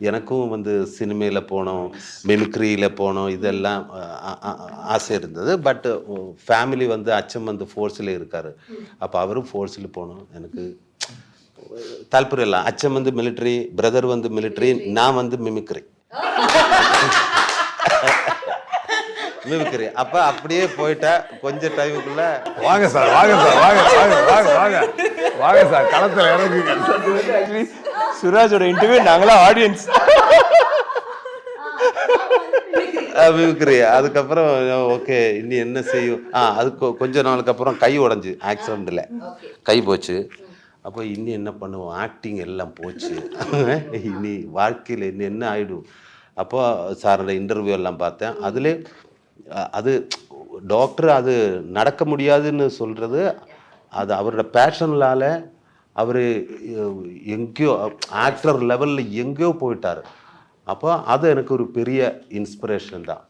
எனக்கும் வந்து சினிமையில போணும், மிமிக்ரியில போணும் இதெல்லாம் ஆசை இருந்தது. பட் ஃபேமிலி வந்து அச்சன் வந்து ஃபோர்ஸ்ல இருக்காரு. அப்ப அவரும் ஃபோர்ஸ்ல போணும். எனக்கு தால்பര്യം இல்ல. அச்சன் வந்து மிலிட்டரி, பிரதர் வந்து மிலிட்டரி, நான் வந்து மிமிக்ரி. மிமிக்ரி. அப்ப அப்படியே போயிட்டா கொஞ்ச டைமுக்குள்ள வாங்க சார், வாங்க சார், வாங்க, வாங்க, வாங்க, வாங்க. வாங்க சார், களத்துல இறங்குங்க. சுராஜோட இன்டர்வியூ நாங்களாம் ஆடியன்ஸ். மிமிக்ரி. அதுக்கப்புறம் ஓகே இனி என்ன செய்யும்? அதுக்கு கொஞ்ச நாளுக்கு அப்புறம் கை உடைஞ்சு ஆக்சிடென்ட்ல கை போச்சு. அப்போ இனி என்ன பண்ணுவோம்? ஆக்டிங் எல்லாம் போச்சு. இனி வாழ்க்கையில் இனி என்ன ஆயிடும்? அப்போ சாரோட இன்டர்வியூ எல்லாம் பார்த்தேன். அதுல அது டாக்டர் அது நடக்க முடியாதுன்னு சொல்றது, அது அவரோட பேஷன்லால அவர் எங்கேயோ ஆக்டர் லெவலில் எங்கேயோ போயிட்டார். அப்போ அது எனக்கு ஒரு பெரிய இன்ஸ்பிரேஷன் தான்.